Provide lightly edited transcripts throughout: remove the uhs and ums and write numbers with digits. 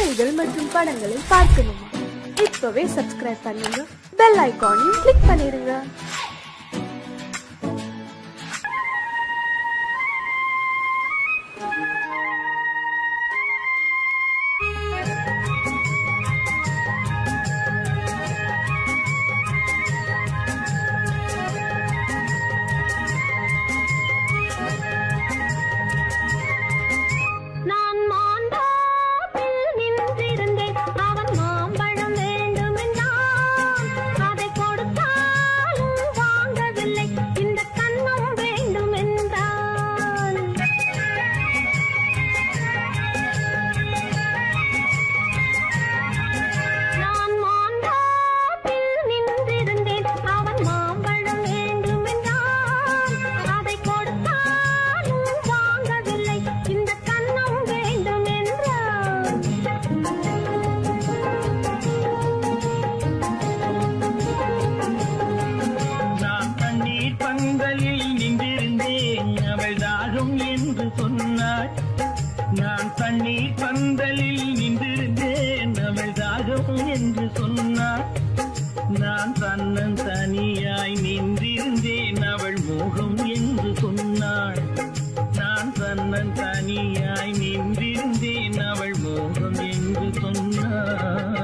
பாடல்கள் மற்றும் படங்களை பார்க்கணுமா? இப்பவே சப்ஸ்கிரைப் பண்ணுங்க, பெல் ஐகானையும் கிளிக் பண்ணிருங்க. நான் தண்ணீர் பந்தலில் நின்றிருந்தேன், அவள் தாகம் என்று சொன்னாள். நான் தன்னன் தனியாய் நின்றிருந்தேன், அவள் மோகம் என்று சொன்னாள். நான் தன்னன் தனியாய் நின்றிருந்தேன், அவள் மோகம் என்று சொன்னாள்.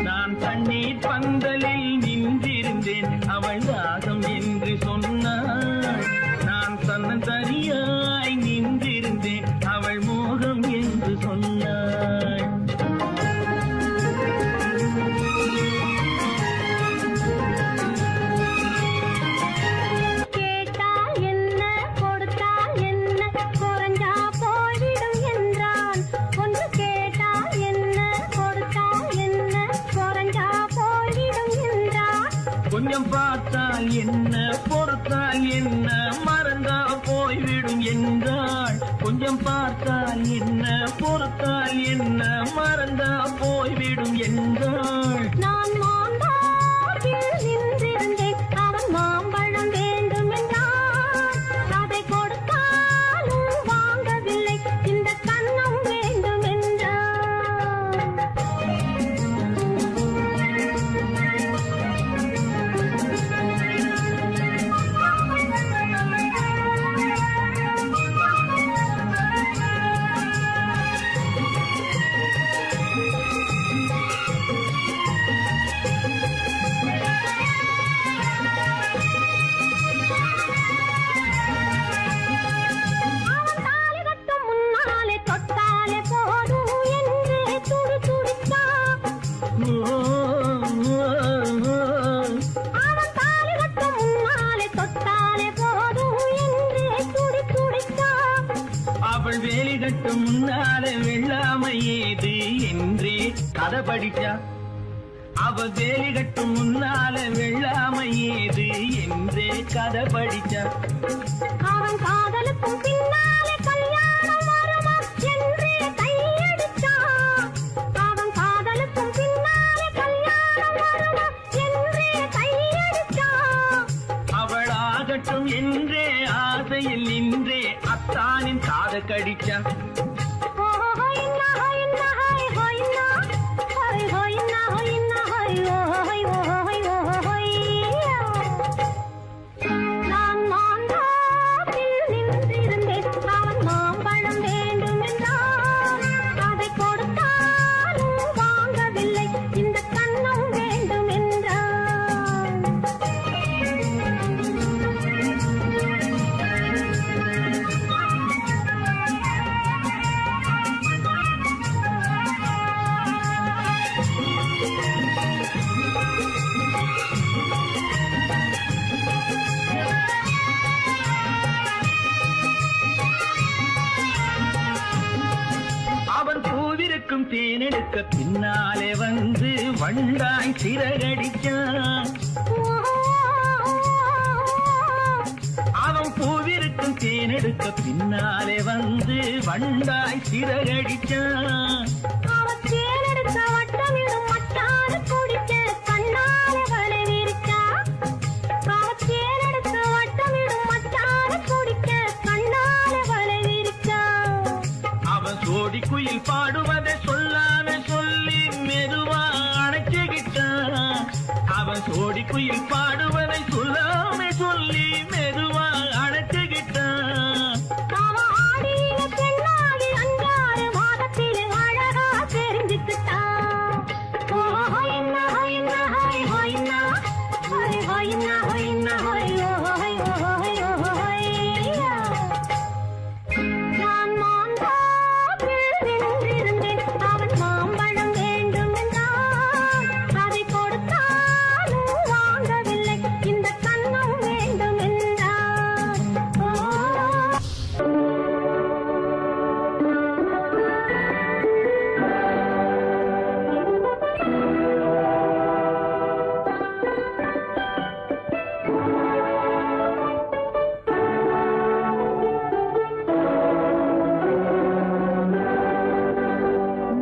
நான் தண்ணீர் பந்தலில் நின்றிருந்தேன், அவள் தாகம் என்று சொன்னாள். நான் தன்னன் தனியாய் நின்றிருந்தேன், அவள் மோகம் என்று சொன்னாள். கேட்டால் என்ன, கொடுத்தால் என்ன, குறைஞ்சா போய்விடும் என்றான். ஒன்று கேட்டால் என்ன, கொடுத்தால் என்ன, குறைஞ்சா போய்விடும் என்றான். கொஞ்சம் பார்த்தால் என்ன, பொறுத்தால் என்ன, மறந்தா போய்விடும் என்றாள். கொஞ்சம் பார்த்தால் என்ன, பொறுத்தால் என்ன, மறந்தா போய்விடும் என்றாள். நான் மாம்பழத்தில் நின்றிருந்தேன், அவன் மாம்பழம் வேண்டும் என்றான். அதை கொடுத்தாலும் வாங்கவில்லை, இந்த கன்னம் வேண்டும் என்றான். அவள் வேலி கட்டும் முன்னாலே வெள்ளாமை ஏது என்றே கதை படிச்சா. அவள் வேலி கட்டும் முன்னாலே வெள்ளாமை ஏது என்றே கதை படிச்சா. அவன் காதலுக்கும் பின்னாலே கல்யாணம் வருமா என்றே கையடிச்சான். அவன் காதலுக்கும் பின்னாலே கல்யாணம் வருமா என்றே கையடிச்சான். அவள் ஆகட்டும் என்றே ஆசையில் நின்றே அத்தானின் காத கடிச்சா. நான் மாம்பழத்தில் நின்றிருந்தேன், அவன் மாம்பழம் வேண்டும் என்றான். அதை கொடுத்தாலும் வாங்கவில்லை, இந்த கன்னம் வேண்டும் என்றான். அவன் பூவிருக்கும் தேனெடுக்க பின்னாலே வந்து வண்டாய் சிறகடிச்சான். அவன் பூவிருக்கும் தேனெடுக்க பின்னாலே வந்து வண்டாய் சிறகடிச்சான். அவன் தேனெடுக்க வட்டமிடும் மட்டான குடிக்க கண்ணாலே வலை விரிச்சா. அவன் தேனெடுக்க வட்டமிடும் மட்டான குடிக்க கண்ணாலே வலை விரிச்சா. அவன் சோடிக்கு குயில் பாடுவதை சொல்லாம சொல்லி மெதுவா அணைச்சுக்கிட்டான். அவன் சோடி குயில் பாடுவதை சொல்லாம சொல்லி மெதுவா அணைச்சுக்கிட்டான். அவன் ஆடிய பெண்ணாகி 5-6 மாதத்திலே அழகா தெரிஞ்சுக்கிட்டான். ஓ ஹொய்னா ஹொய்னா ஹொய் ஹொய்னா ஹொய் ஹொய்னா ஹொய்னா ஹொய் ஓ ஹொய் ஓ ஹொய் ஓ ஹொய்யா. நான் மாந்தோப்பில் நின்றிருந்தேன். அவன் மாம்பழம் வேண்டும் என்றான். அதை கொடுத்தாலும் வாங்கவில்லை. இந்த கன்னம் வேண்டும் என்றான். ஓ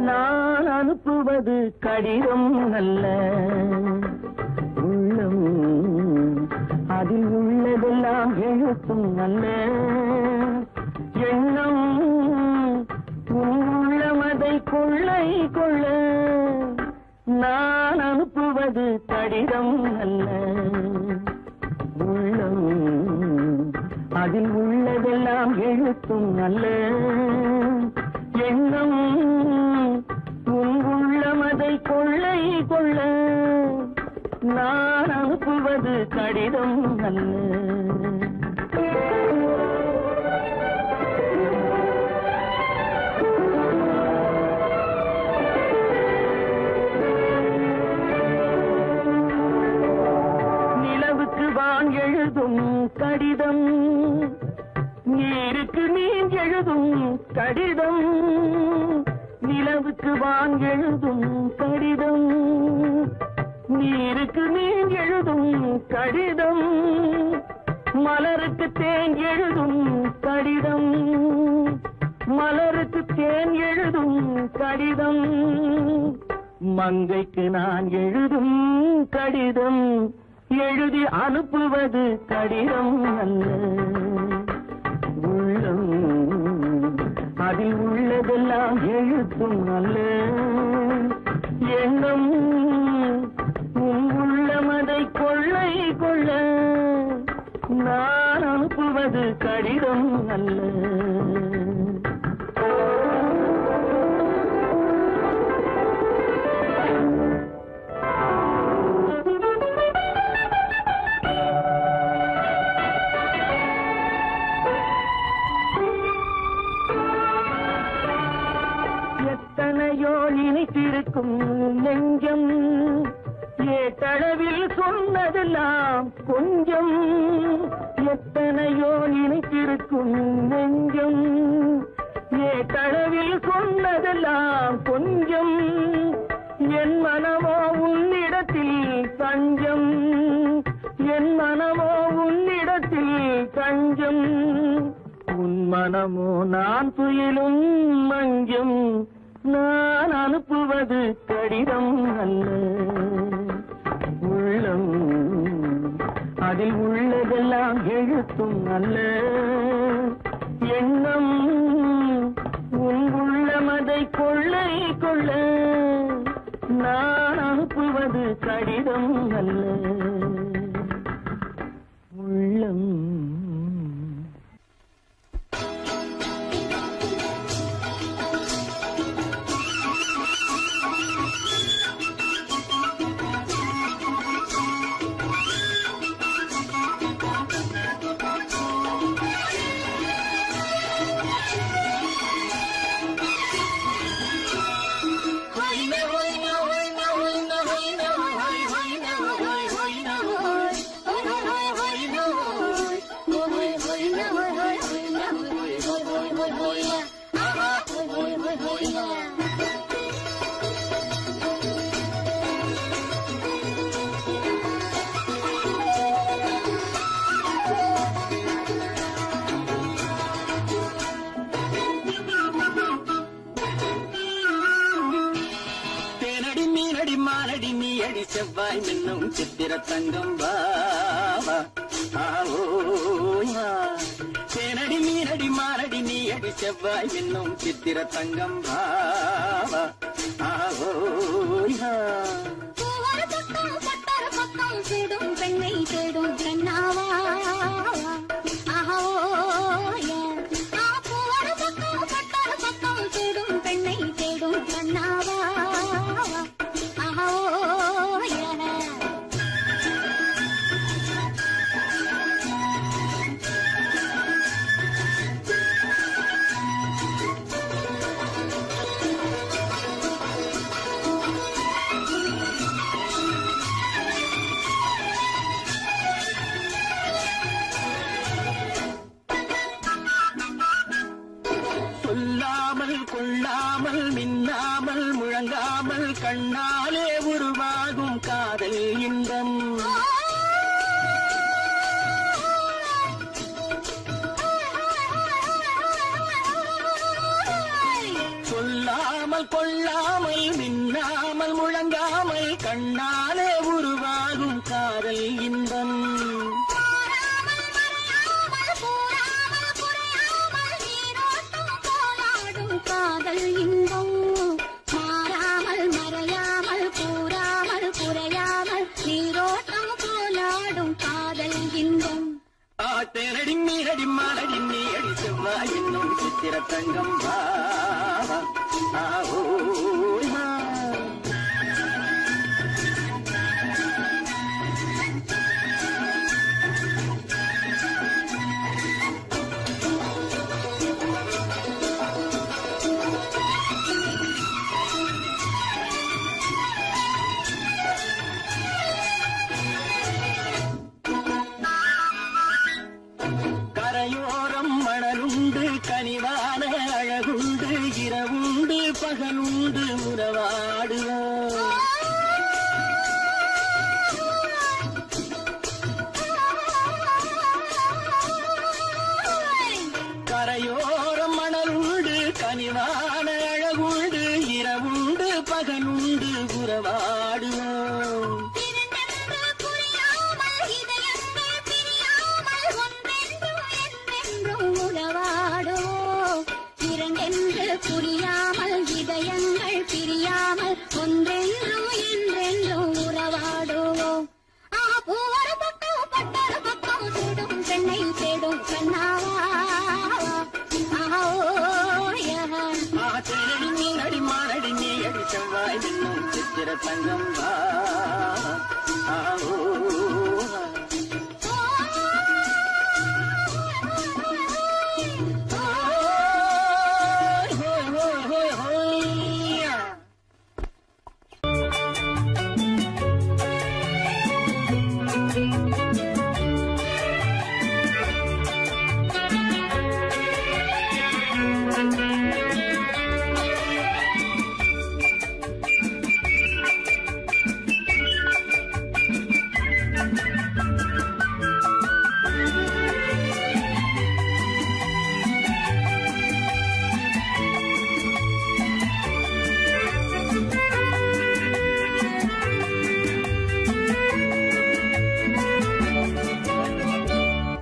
நான் அனுப்புவது கடிதம் அல்ல, உள்ளம் அதில் உள்ளதெல்லாம் எழுத்தும் அல்ல. எண்ணம் உன் உள்ளமதை கொள்ளை கொள்ள. நான் அனுப்புவது கடிதம் அல்ல, உள்ளம் அதில் உள்ளதெல்லாம் எழுத்தும் அல்ல. எண்ணம் உன் உள்ளமதை கொள்ளை கொள்ள. நான் அனுப்புவது கடிதம் அல்ல. நிலவுக்கு வான் எழுதும் கடிதம், நீருக்கு நீர் எழுதும் கடிதம். நிலவுக்கு வான் எழுதும் கடிதம், நீருக்கு நீர் எழுதும் கடிதம். மலருக்கு தேன் எழுதும் கடிதம், மலருக்கு தேன் எழுதும் கடிதம். மங்கைக்கு நான் எழுதும் கடிதம், எழுதி அனுப்புவது கடிதம் அல்ல. உள்ளம் அதில் உள்ளதெல்லாம் எழுத்தும் அல்ல. எண்ணம் உன் உள்ளமதை கொள்ளை கொள்ள. நான் அனுப்புவது கடிதம் அல்ல. எத்தனையோ இனித்திருக்கும் நெஞ்சம், ஏட்டளவில் சொன்னதெல்லாம் கொஞ்சம். எத்தனையோ இனித்திருக்கும் நெஞ்சம், ஏட்டளவில் சொன்னதெல்லாம் கொஞ்சம். என் மனமோ உன்னிடத்தில் தஞ்சம், என் மனமோ உன்னிடத்தில் தஞ்சம். உன் மனமோ நான் துயிலும் மஞ்சம். நான் அனுப்புவது கடிதம் அல்ல. உள்ளம் அதில் உள்ளதெல்லாம் எழுத்தும் அல்ல. எண்ணம் உன் உள்ளமதை கொள்ளை கொள்ள. நான் அனுப்புவது கடிதம் அல்ல. உள்ளம் செவ்வாய் மின்னும் சித்திர தங்கம் வாவா ஆவோயா தேனடி மீனடி மாரடி நீ அடி அடி செவ்வாய் மின்னும் சித்திர தங்கம் பாவா ஆவோயா பூவர பக்கம் பட்டர பக்கம் சூடும் பெண்ணை தேடும் கண்ணாவா ஆஹோயா பூவர பக்கம் பட்டர பக்கம் சூடும் பெண்ணை தேடும் கண்ணாவா ஆஹோயா சொல்லாமல் கொள்ளாமல் மின்னாமல் முழங்காமல் கண்ணாலே உருவாகும் காதல் இன்பம் சொல்லாமல் கொள்ளாமல் மின்னாமல் முழங்காமல் கண்ணாலே உருவாகும் காதல் இன்பம் காதல் இன்பம் மாறாமல் மறையாமல் கூறாமல் குறையாமல் நீரோட்டம் போலாடும் காதல் இன்பம் ஆட்டேரடி மீரடி மாரடி நீ அடி செவ்வாய் என்னும் சித்திர தங்கம் பாவா ஆவோயா கரையோரம் மணலுண்டு கனிவான அழகுண்டு இரவுண்டு பகலுண்டு உறவாடுவோம் கரையோரம் மணலுண்டு கனிவான அழகுண்டு இரவுண்டு பகலுண்டு உறவாடுவோம் புரியாமல் இதயங்கள் பிரியாமல் ஒன்றென்றும் என்றென்றும் உறவாடுவோம் பூவர பக்கம் பட்டர பக்கம் சூடும் பெண்ணை தேடும் கண்ணாவா ஆட்டேரடி மீனடி மாரடி நீ அடி செவ்வாய் என்னும் சித்திர தங்கம் ஆவோயா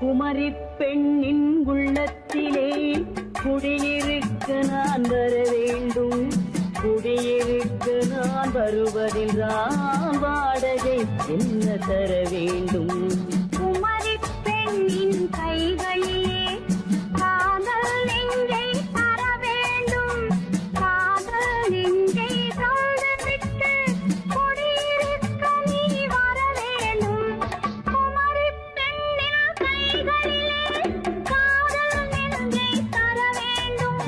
குமரிப் பெண்ணின் உள்ளத்திலே குடியிருக்க நான் வர வேண்டும் குடியிருக்க நான் வருவதென்றால் வாடகை என்ன தர வேண்டும் குமரிப் பெண்ணின் கைகளிலே காதல் நெஞ்சை தர வேண்டும் காதல் நெஞ்சை தந்துவிட்டு குடியிருக்க நீ வர வேண்டும் குமரிப் பெண்ணின் கைகளிலே காதல் நெஞ்சை தர வேண்டும்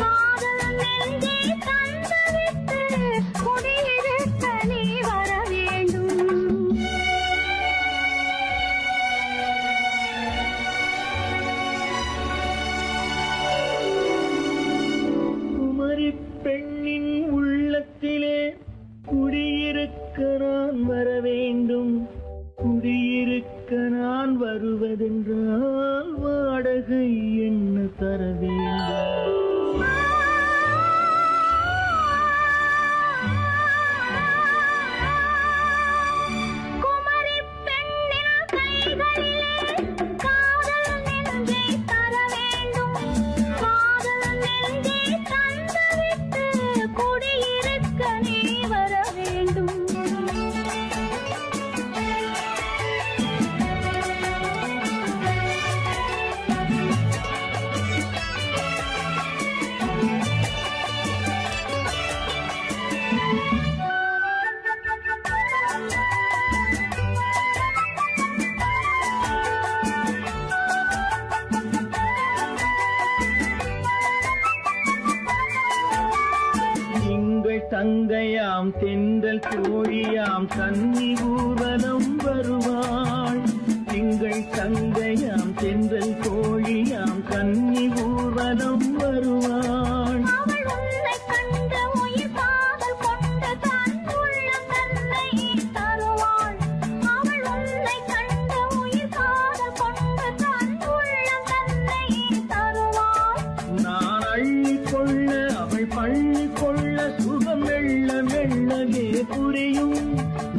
காதல் நெஞ்சை தந்துவிட்டு குடியிருக்க நீ வர வேண்டும் குமரிப் பெண்ணின் உள்ளத்திலே குடியிருக்க நான் வர வேண்டும் குடியிருக்க நான் வருவதென்றால் வாடகை என்ன தர வேண்டும் குமரிப் பெண்ணின் கைகளிலே காதல் நெஞ்சை தர வேண்டும் காதல் தங்கையாம் தென்றல் தோழியாம் கன்னி ஊர்வலம் வருவாள். திங்கள் தங்கையாம் தென்றல் தோழியாம் கன்னி ஊர்வலம் வருவாள். அவள் உன்னை கண்ட உயிர் காதல் கொண்டு தன் உள்ளம் தன்னை தருவாள். அவள் உன்னை கண்ட உயிர் காதல் கொண்டு தன் உள்ளம் தன்னை தருவாள். நான் அள்ளி கொள்ள அவள் பள்ளி கொள்ள சுகம் மெல்ல மெல்லவே புரியும்.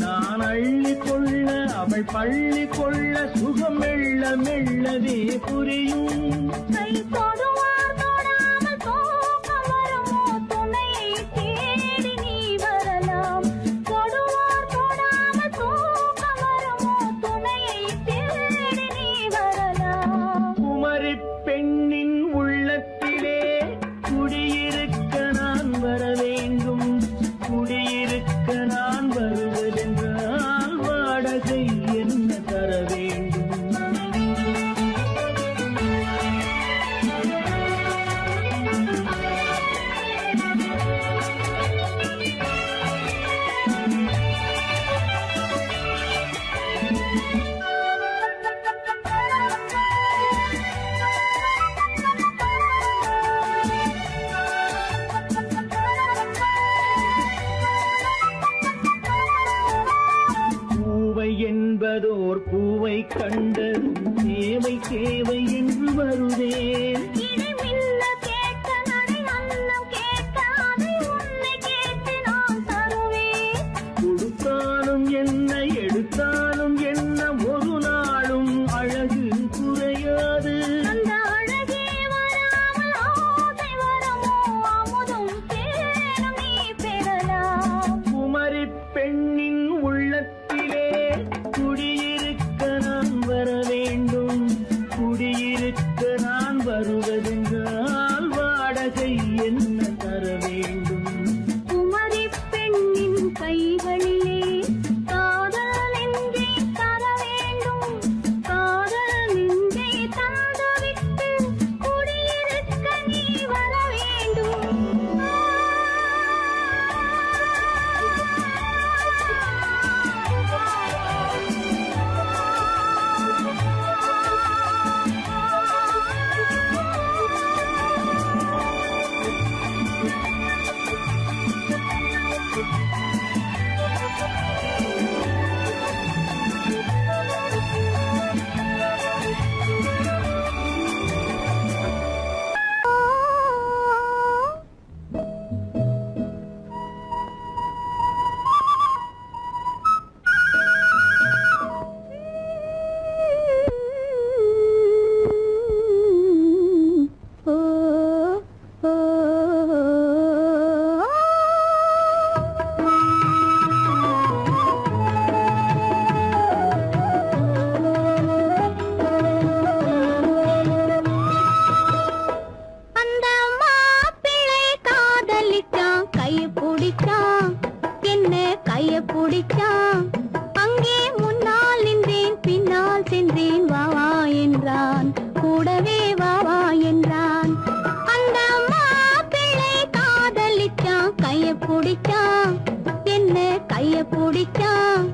நான் அள்ளி கொள்ள அவள் பள்ளி கொள்ள சுகம் மெல்ல மெல்லவே புரியும். கை தொடுவார் தொடாமல் தூக்கம் வருமோ துணையை தேடி நீ வரலாம். தொடுவார் தொடாமல் தூக்கம் வருமோ துணையை தேடி நீ வரலாம். குமரி பெண்ணின் உள்ளத்திலே குடியிருக்க நான் வர வேண்டும். குடியிருக்க நான் வருவதென்றால் வாடகை என்ன தர வேண்டும்? பூவை என்பதோர் பூவை கண்டதும் தேவை தேவை என்று வருவேன். இடி மின்ன கேட்க நடை அன்னம் கேட்க அதை உன்னை கேட்டு நான் தருவேன். கொடுத்தாலும் என்ன எடுத்தாலும் என்ன ஒரு நாளும் அழகு குறையாது. அந்த அழகே வராமல் ஆசை வரமோ அமுதும் தேனும் நீ பெறலாம். குமரி பெண்ணின் உள்ளத்திலே குடியிருக்க நான் வர வேண்டும். குடியிருக்க நான் வருவதென்றால் வாடகை என்ன தர வேண்டும்? குமரி பெண்ணின் கைகளிலே காதல் நெஞ்சை தர வேண்டும். காதல் நெஞ்சை தந்துவிட்டு குடியிருக்க நீ வர வேண்டும். அந்த மாப்பிள்ளை காதலிச்சான், கைய பிடிச்சான், என்ன கைய பிடிச்சான். அங்கே முன்னால் நின்றேன், பின்னால் சென்றேன், வா வா என்றான், கூடவே வா வா என்றான். அந்த மாப்பிள்ளை காதலிச்சான், கைய பிடிச்சான், என்ன கைய பிடிச்சான்.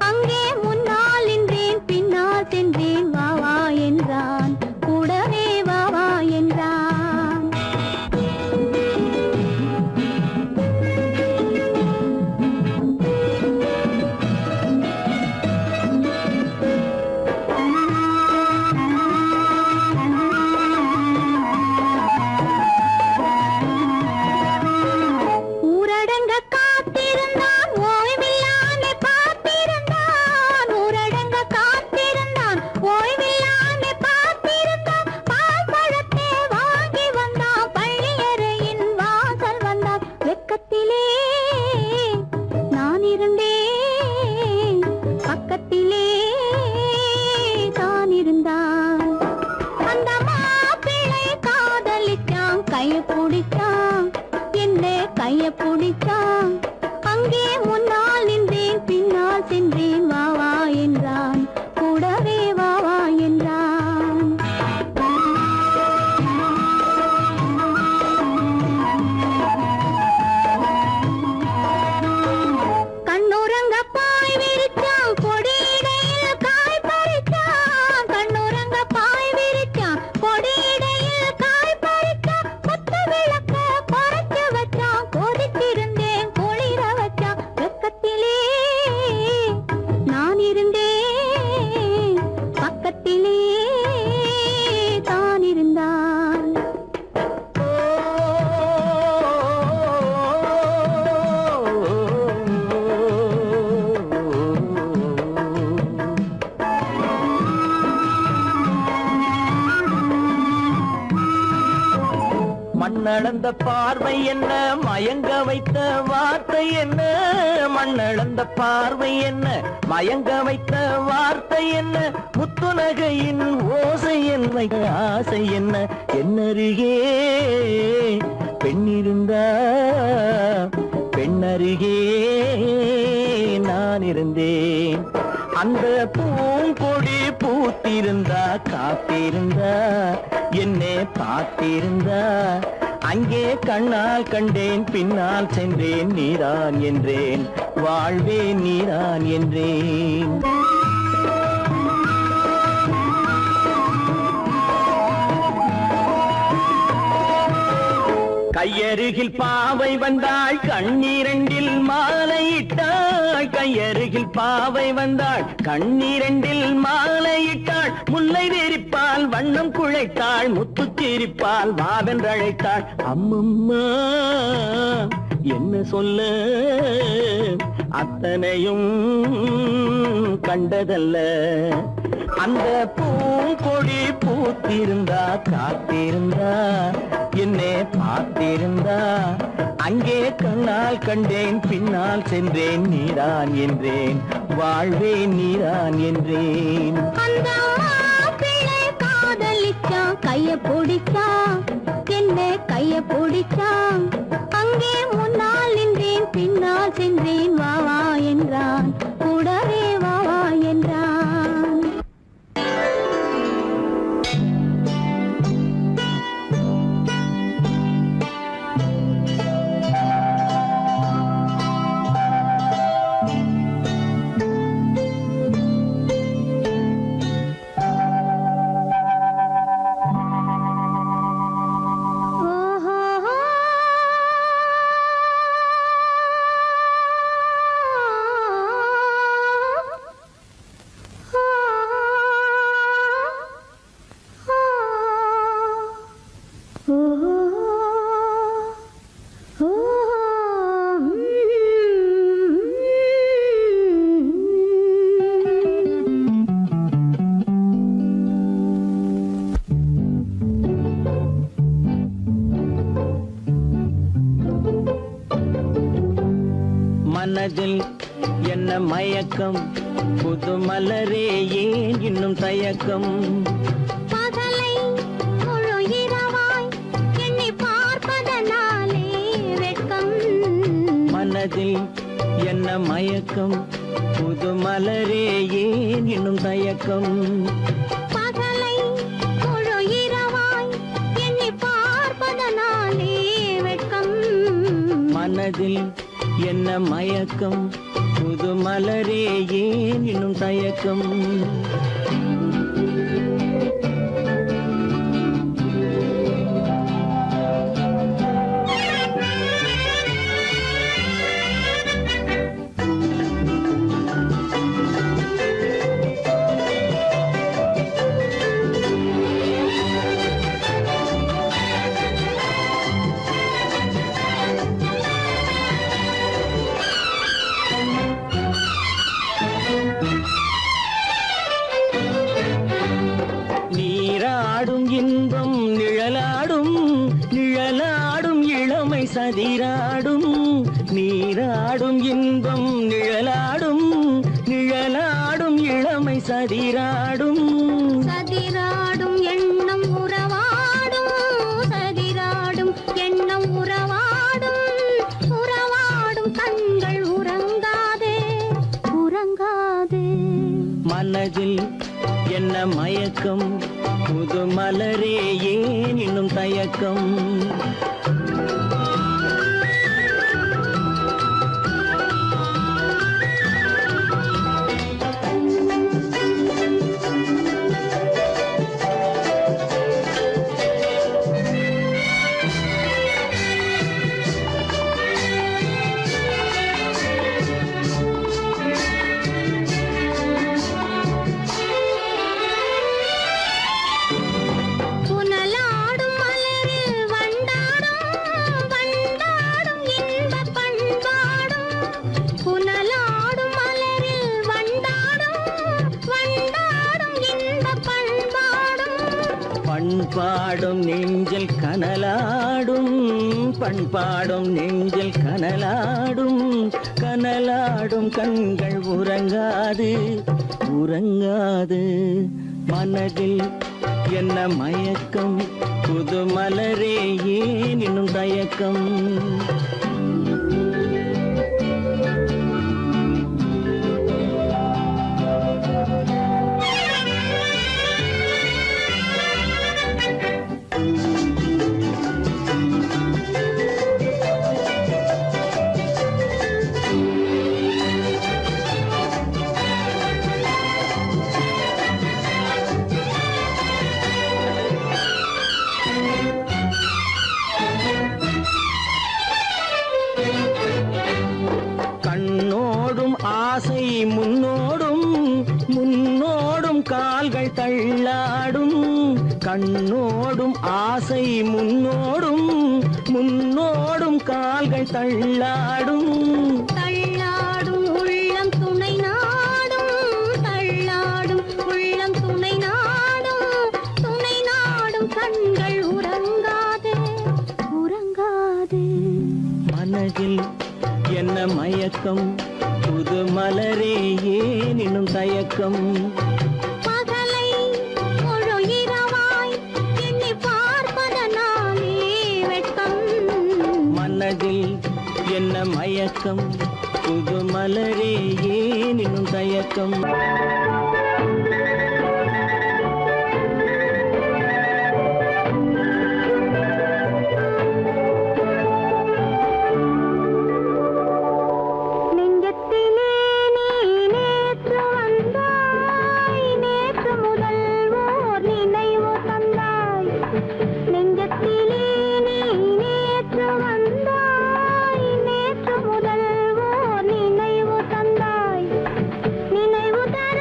அங்கே முன்னால் நின்றேன், பின்னால் சென்றேன், வா வா என்றான், கூடவே வா வா என்றான். ஊரடங்க காத்திருந்தான், ஓய்வில்லாமே பார்த்திருந்தான். ஊரடங்க காத்திருந்தான், ஓய்வில்லாமே பார்த்திருந்தான். பால் பழத்தை வாங்கி வந்தான், பள்ளியறையின் வாசல் வந்தான். வெக்கத்திலே நான் இருந்தேன், பக்கத்திலே தான் இருந்தான். அந்த மாப்பிள்ளை காதலிச்சான், கைய பிடிச்சான், என்ன கைய பிடிச்சான். அங்கே முன்னால் நின்றேன், பின்னால் சென்றேன், வா வா என்றான், கூடவே வா வா என்றான். மண்ணளந்த பார்வை என்ன மயங்க வைத்த வார்த்தை என்ன மண்ணளந்த பார்வை என்ன மயங்க வைத்த வார்த்தை என்ன முத்துநகையின் ஓசை என்ன ஆசை என்ன என்னருகே பெண்ணிருந்தா பெண்ணருகே நான் இருந்தேன் அந்த பூங்கொடி பூத்திருந்தா காத்திருந்தா என்னை பார்த்திருந்தா அங்கே கண்ணால் கண்டேன் பின்னால் சென்றேன் நீரான் என்றேன் வாழ்வேன் நீரான் என்றேன் கையருகில் பாவை வந்தாள் கண்ணீரண்டில் மாலையிட்டாள் கையருகில் பாவை வந்தாள் கண்ணீரண்டில் மாலையிட்டாள் முல்லை வெறிப்பால் வண்ணம் குழைத்தாள் முத்து சிரிப்பால் வாவென்றழைத்தாள் அம்மம்மா என்ன சொல்ல அத்தனையும் கண்டதல்ல அந்த பூங்கொடி பூத்திருந்தா காத்திருந்தா என்னை பார்த்திருந்தா அங்கே கண்ணால் கண்டேன் பின்னால் சென்றேன் நீரான் என்றேன் வாழ்வேன் நீரான் என்றேன் அந்த மாப்பிள்ளை காதலிச்சான் கைய பிடிச்சான் என்ன கைய பிடிச்சான் அங்கே முன்னால் நின்றேன் பின்னால் சென்றேன் வா வா என்றான் கூடவே வா வா என்றான் மனதில் என்ன மயக்கம் புது மலரே ஏன் இன்னும் தயக்கம் பகலை முழு இரவாய் எண்ணி பார்ப்பதனாலே வெட்கம் மனதில் என்ன மயக்கம் புது மலரே ஏன் இன்னும் தயக்கம் பகலை முழு இரவாய் எண்ணி பார்ப்பதனாலே வெட்கம் மனதில் என்ன மயக்கம் புது மலரே ஏன் இன்னும் தயக்கம் நீராடும் இன்பம் நிழலாடும் நிழலாடும் இளமை சதிராடும் நீராடும் இன்பம் நிழலாடும் நிழலாடும் இளமை சதிராடும் சதிராடும் எண்ணம் உறவாடும் சதிராடும் எண்ணம் உறவாடும் உறவாடும் கண்கள் உறங்காதே உறங்காதே மனதில் என்ன மயக்கம் புது மலரே ஏன் இன்னும் தயக்கம் புனலாடும் மலரில் வண்டாடும் பண்பாடும் நெஞ்சில் கனலாடும், பண்பாடும் நெஞ்சில் கனலாடும், கனலாடும் கண்கள் உறங்காது உறங்காது. மனதில் என்ன மயக்கம், புது மலரே ஏன் இன்னும் தயக்கம்? கண்ணோடும் ஆசை முன்னோடும், முன்னோடும் கால்கள் தள்ளாடும். கண்ணோடும் ஆசை முன்னோடும், முன்னோடும் கால்கள் தள்ளாடும். தள்ளாடும் உள்ளம் துணை நாடும், தள்ளாடும் உள்ளம் துணை நாடும், துணை நாடும் கண்கள் உறங்காதே உறங்காதே. மனதில் என்ன மயக்கம், புது மலரே ஏன் இன்னும் தயக்கம்? பகலை முழு இரவாய் எண்ணி பார்ப்பதனாலே வெட்கம். மனதில் என்ன மயக்கம், புது மலரே ஏன் இன்னும் தயக்கம்? நெஞ்சத்திலே நீ நேற்று வந்தாய், நேற்று முதல் ஓர் நினைவு தந்தாய். நெஞ்சத்திலே நீ நேற்று வந்தாய், நேற்று முதல் ஓர் நினைவு தந்தாய். நினைவு தர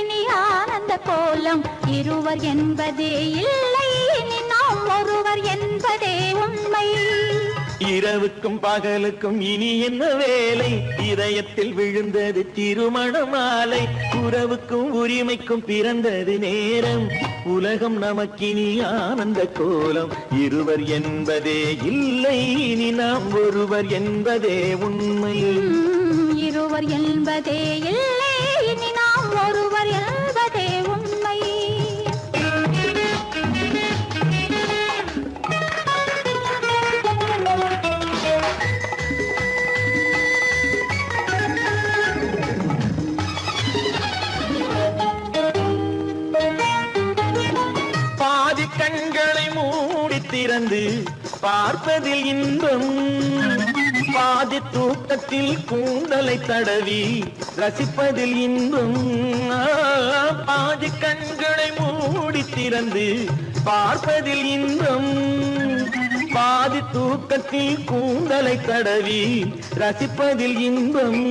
இனி ஆனந்த கோலம் இருவர் என்பதே இல்லை இனி நாம் ஒருவர் என்பதே உண்மை இரவுக்கும் பகலுக்கும் இனி என்ன வேலை இதயத்தில் விழுந்தது திருமண மாலை உறவுக்கும் உரிமைக்கும் பிறந்தது நேரம் உலகம் நமக்கினி ஆனந்த கோலம் இருவர் என்பதே இல்லை இனி நாம் ஒருவர் என்பதே உண்மை இருவர் என்பதே இல்லை இனி நாம் ஒருவர் என்பதே உண்மை பாதி கண்களை மூடி திறந்து பார்ப்பதில் இன்பம் பாதி தூக்கத்தில் கூந்தலை தடவி ரசிப்பதில் இன்பம் பாதி கண்களை மூடி திறந்து பார்ப்பதில் இன்பம் பாதி தூக்கத்தில் கூந்தலை தடவி ரசிப்பதில் இன்பம்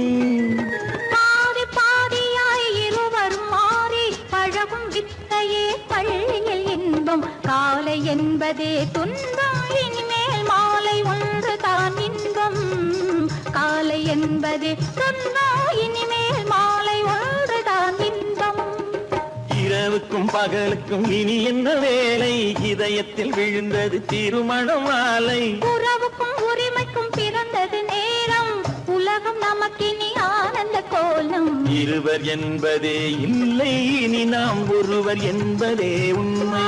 பாதி பாதியாய் இருவர் மாறி பழகும் வித்தையே பள்ளியில் இன்பம் காலை என்பதே துன்பம் இனிமேல் மாலை ஒன்று தான் இன்பம் காலை என்பதே துன்பம் இனிமேல் மாலை ஒன்று தான் இன்பம் இரவுக்கும் பகலுக்கும் இனி என்ன வேலை இதயத்தில் விழுந்தது திருமண மாலை உறவுக்கும் உரிமைக்கும் பிறந்தது நேரம் உலகம் நமக்கினி ஆனந்த கோலம் இருவர் என்பதே இல்லை இனி நாம் ஒருவர் என்பதே உண்மை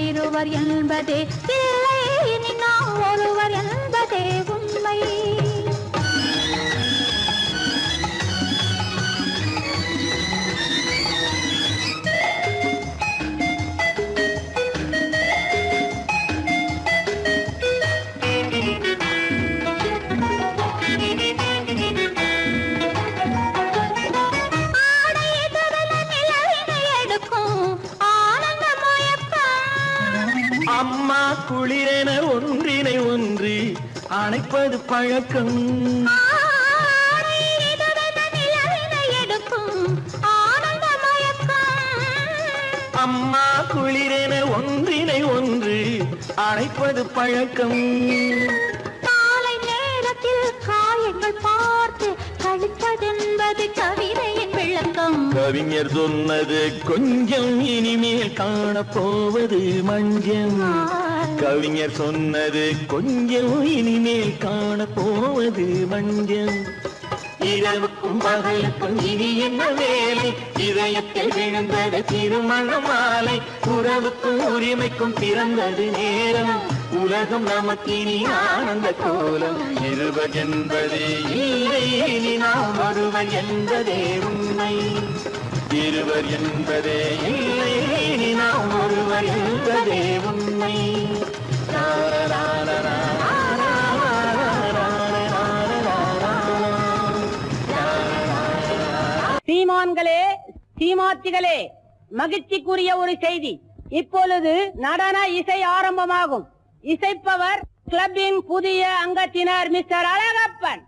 இருவர் என்பதே இல்லை இனி நாம் ஒருவர் என்பதே உண்மை அம்மா குளிரென ஒன்றினை ஒன்று அணைப்பது பழக்கம் அம்மா குளிரென ஒன்றினை ஒன்று அணைப்பது பழக்கம் காலை நேரத்தில் காயங்கள் பார்த்து கழிப்பதென்பது கவிதையின் விளக்கம் கவிஞர் சொன்னது கொஞ்சம் இனிமேல் காணப்போவது மஞ்சம் கவிஞர் சொன்னது கொஞ்சம் இனிமேல் காணப்போவது மஞ்சம் இரவுக்கும் பகலுக்கும் இனி என்ன வேலை இதயத்தில் விழுந்தது திருமண மாலை உறவுக்கும் உரிமைக்கும் பிறந்தது நேரம் உலகம் நமக்கினி ஆனந்த கோலம் இருவர் என்பதே இல்லை இனி நாம் ஒருவர் என்பதே உண்மை இருவர் என்பதே இல்லை இனி நாம் ஒருவர் என்பதே உண்மை சீமான்களே சீமாத்திகளே மகிழ்ச்சிக்குரிய ஒரு செய்தி இப்பொழுது நடன இசை ஆரம்பமாகும் இசைப்பவர் கிளப்பின் புதிய அங்கத்தினர் மிஸ்டர் அழகப்பன்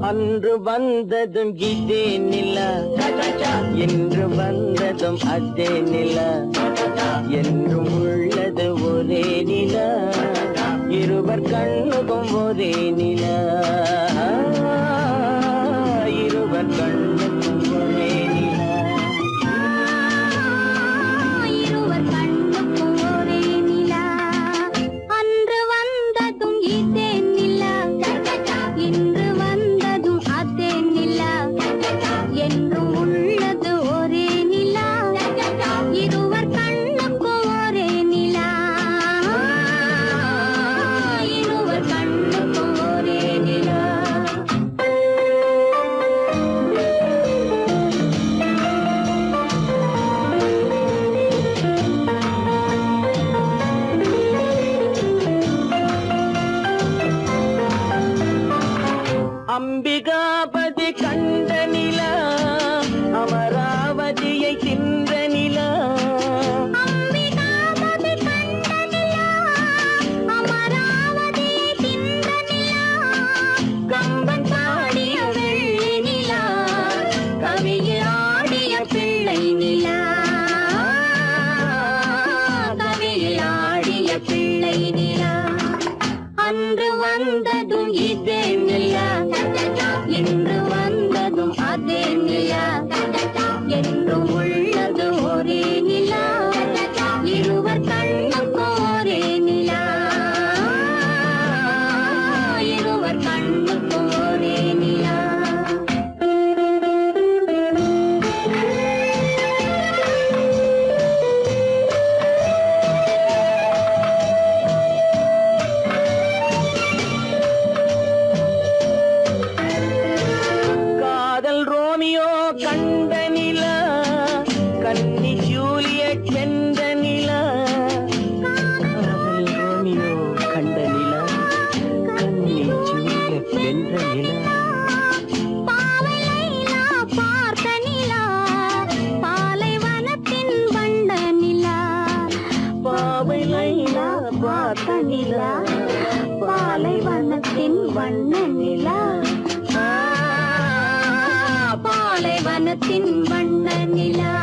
அன்று வந்ததும் இதே நிலா என்று வந்ததும் அதே நிலா என்றும் உள்ளது ஒரே நிலா இருவர் கண்ணுக்கும் ஒரே நிலா இருவர் கண்ணுக்கும் ஒரே நிலா இருவர் கண்ணுக்கும் ஒரே நிலா அன்று வந்ததும் இதே நிலா இன்று வந்ததும் அதே நிலா என்றும் உள்ளது ஒரே நிலா இருவர் கண்ணுக்கும் ஒரே நிலா இருவர் கண்ணுக்கும் ஒரே நிலா கவியில் ஆடிய பிள்ளை நிலா கவியில் ஆடிய பிள்ளை நிலா அன்று வந்ததும் இதே நிலா இன்று வந்ததும் அதே நிலா என்றும் உள்ளது ஒரே நிலா இருவர் கண்ணுக்கு ஒரே நிலா இருவர் கண்ணுக்கு ஒரே நிலா காதல் ரோமியோ கண்ட நிலா கன்னி ஜூலியட் வென்ற நிலா காதல் ரோமியோ கண்ட நிலா கன்னி ஜூலியட் வென்ற நிலா பாவை லைலா பார்த்த நிலா பாலைவனத்தின் வண்ண நிலா பாவை லைலா பார்த்த நிலா பாலைவனத்தின் வண்ண நிலா பாலைவனத்தின் வண்ண நிலா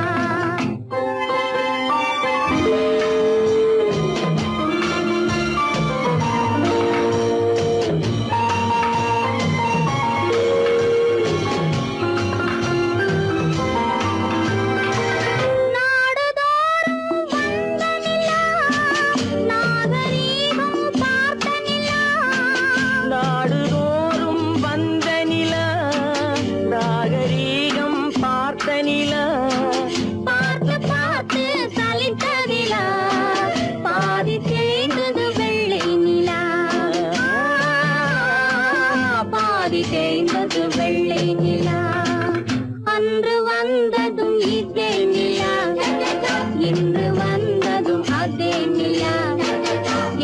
நாடுதோறும் வந்த நிலா நாகரீகம் பார்த்த நிலா பார்த்து பார்த்து சலித்த நிலா பாதி தேய்ந்தது வெள்ளை நிலா பாதி தேய்ந்தது வெள்ளை நிலா அன்று வந்ததும் இதே நிலா இன்று வந்ததும் அதே நிலா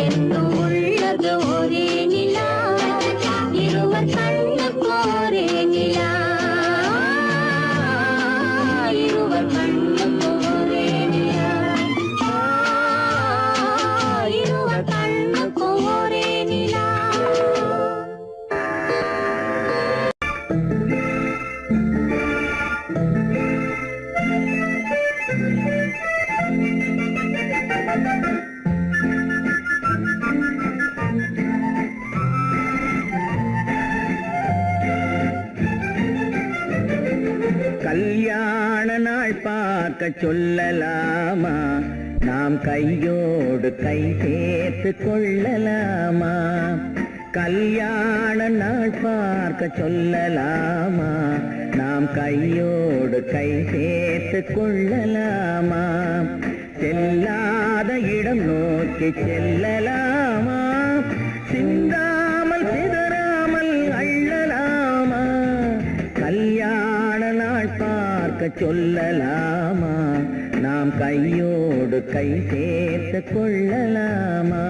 என்றும் உள்ளது ஒரே நிலா இருவர் கண்ணுக்கு ஒரே நிலா இருவர் கண்ணுக்கு ஒரே நிலா இருவர் கண்ணுக்கு ஒரே நிலா கல்யாண நாள் பார்க்க சொல்லலாமா நாம் கையோடு கை சேர்த்து கொள்ளலாமா கல்யாண நாள் பார்க்க சொல்லலாமா நாம் கையோடு கை சேர்த்து கொள்ளலாமா செல்லாத இடம் நோக்கி செல்லலாமா சிந்தாமல் சிதறாமல் அள்ளலாமா கல்யாண நாள் பார்க்க சொல்லலாமா நாம் கையோடு கை சேர்த்து கொள்ளலாமா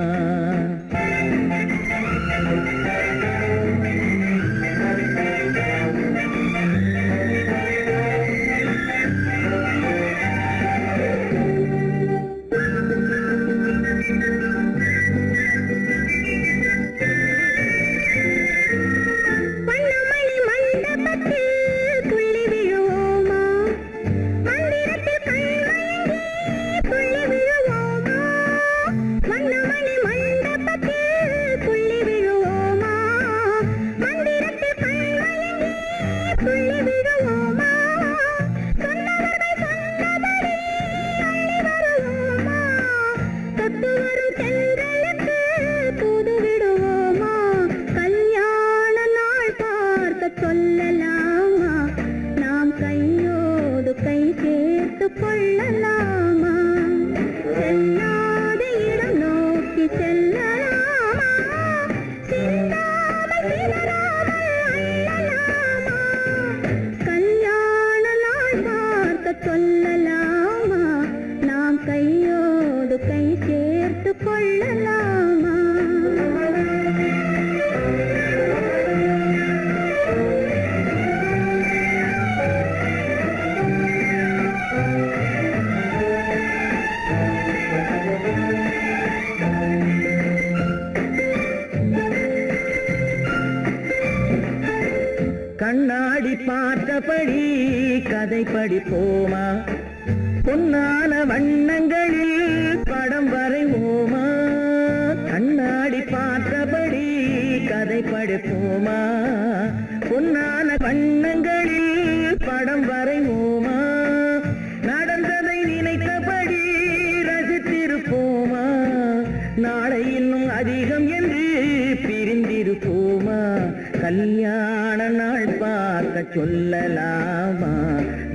மண்டபத்தில் கதை படிப்போமா பொன்னான வண்ணங்களில் படம் வரைவோமா கண்ணாடி பார்த்தபடி கதை படிப்போமா பொன்னான வண்ணங்களில் படம் வரைவோமா நடந்ததை நினைத்தபடி ரசித்திருப்போமா நாளை இன்னும் அதிகம் என்று பிரிந்திருப்போமா கல்யாண நாள் பார்க்க சொல்லலாமா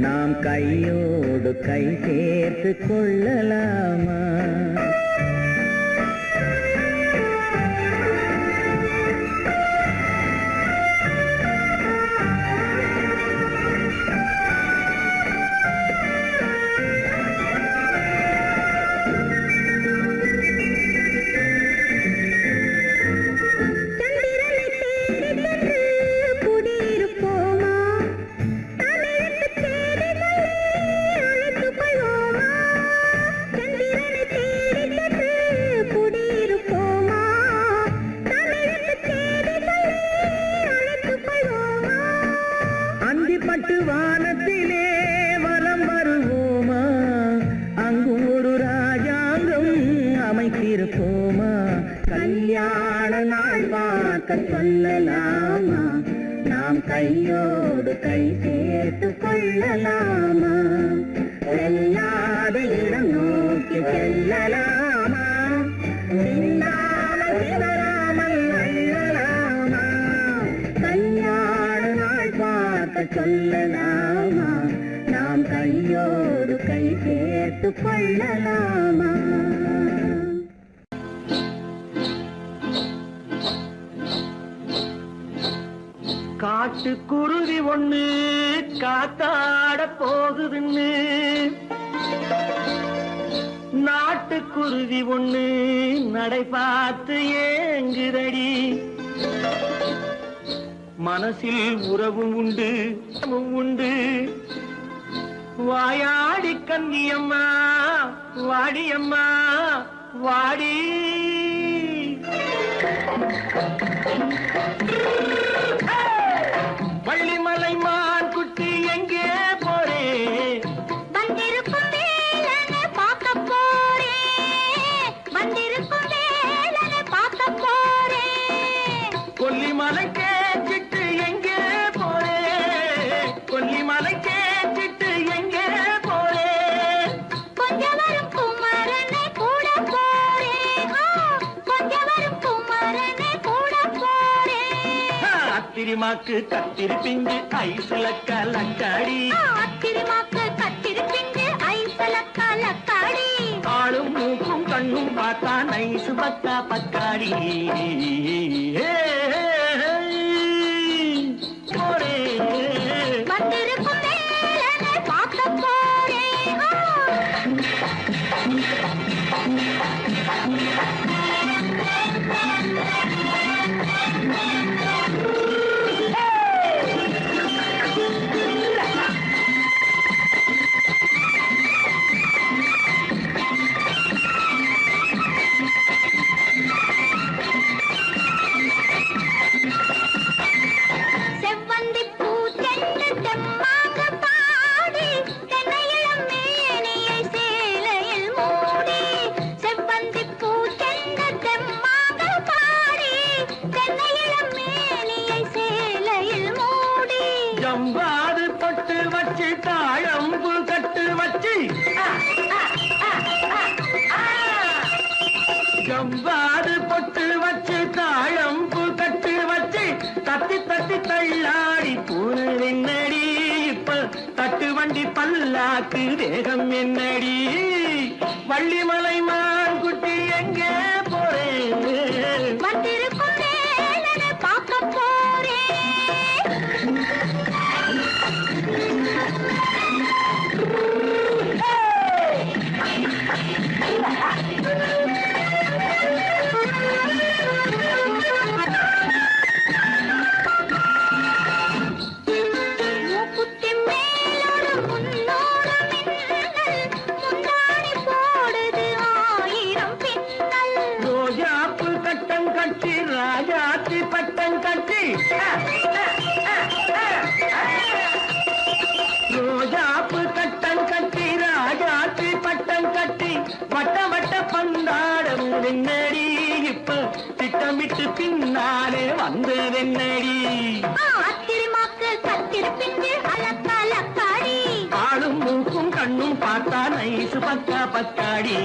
நாம் கையோடு கை சேர்த்து கொள்ளலாமா பட்டு வானத்திலே வலம் வருவோமா அங்கும் ஒரு ராஜாங்கம் அமைத்திருப்போமா கல்யாண நாள் பார்க்க சொல்லலாமா நாம் கையோடு கை சேர்த்து கொள்ளலாமா செல்லாத இடம் நோக்கி செல்லலாமா சின்னாமல் சிதறாமல் அள்ளலாமா கல்யாண நாள் பார்க்க சொல்லலாமா நாம் கையோடு கை சேர்த்து கொள்ளலாமா காட்டுக்குருவி ஒண்ணு காத்தாட போகுதுன்னு நாட்டுக்குருவி ஒண்ணு நடை பார்த்து ஏங்குதடி மனசில் உறவும் உண்டு உண்டு வாயாடி கன்னியம்மா வாடியம்மா வாடி வள்ளிமலை மான் குட்டி எங்கே போறே வந்திருக்கும் வேலனை பார்க்க போறேன் வந்திருக்கும் வேலனை பார்க்க போறேன் கொல்லிமலை கேச்சிட்டு எங்கே போறே கொல்லிமலை கேச்சிட்டு எங்கே போறே கொஞ்சம் வரும் குமரனை கூட போறேன் கொஞ்சம் வரும் குமரனை கூட போறேன் அத்திரிமாக்கு கத்திருப்பிஞ்சு ஐசுல கலக்காடி அத்திரிமாக்கு கத்திருப்பிஞ்சு ஐசுல கலக்காடி ஆளும் மூக்கும் கண்ணும் பார்த்தா நைசு பக்கா பக்காடி போறே வந்திருக்கும் வேலனை பார்க்க போறேன் செவ்வந்தி பூ செண்டு தெம்மாக பாடி தென்னையிளம் மேனியை சேலையில் மூடி செவ்வந்தி பூ செண்டு தெம்மாக பாடி தென்னையிளம் மேனியை சேலையில் மூடி ஜம்பாது தொட்டு வச்சு தாழம்பு கட்டு வச்சு ஜம்பாது பொட்டு வச்சு தாழம்பு கட்டு வச்சு தத்தி தத்தி தள்ளாடி பூரு என்னடி இப்ப தட்டு வண்டி பல்லாக்கு வேகம் என்னடி வள்ளிமலை மான் குட்டி எங்கே போறேன் வந்திருக்கும் வேலனை பார்க்க போறேன் மூக்குத்தி மேலோடு முன்னோடு மின்னல் முந்தாணி போடுது ஆயிரம் பின்னல் ரோஜாப்பு கட்டம் கட்டி ராஜாத்தி பட்டம் கட்டி ரோஜா என்னடி இப்ப திட்டமிட்டு பின்னாலே வந்ததென்னடி ஆத்திரமாக்கு கத்திருப்பின்று அலக்காடி ஆளும் மூக்கும் கண்ணும் பார்த்தா நைசு பக்கா பக்காடி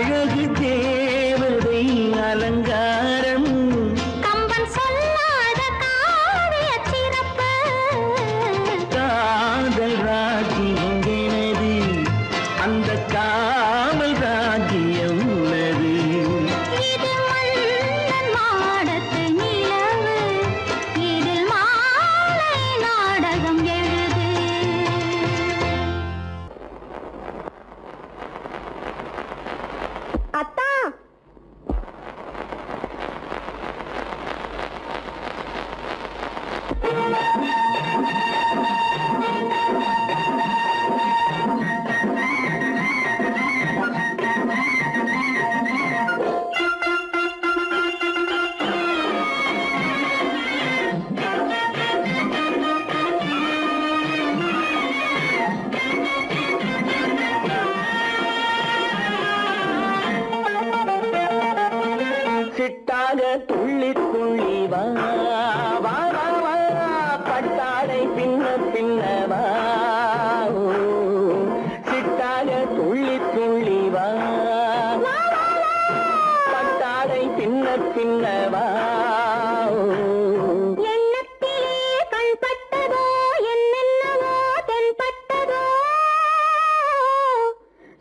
அழகு தேவதை அலங்காரம் கம்பன் சொல்லாத காவிய சிறப்பு காதல் ராஜ்யம் எனது அந்த காமல் ராஜ்யம் உள்ளது இது மன்னன் மாடத்து நிலவு இதில் மாலை நாடகம் எழுது அத்தா சிட்டாக துள்ளி துள்ளி வா வா வா வா பட்டாடை பின்ன பின்னவா சிட்டாக துள்ளி துள்ளி வா பட்டாடை பின்ன பின்னவா எண்ணத்திலே கண்பட்டதோ என்னென்னவோ தென்பட்டதோ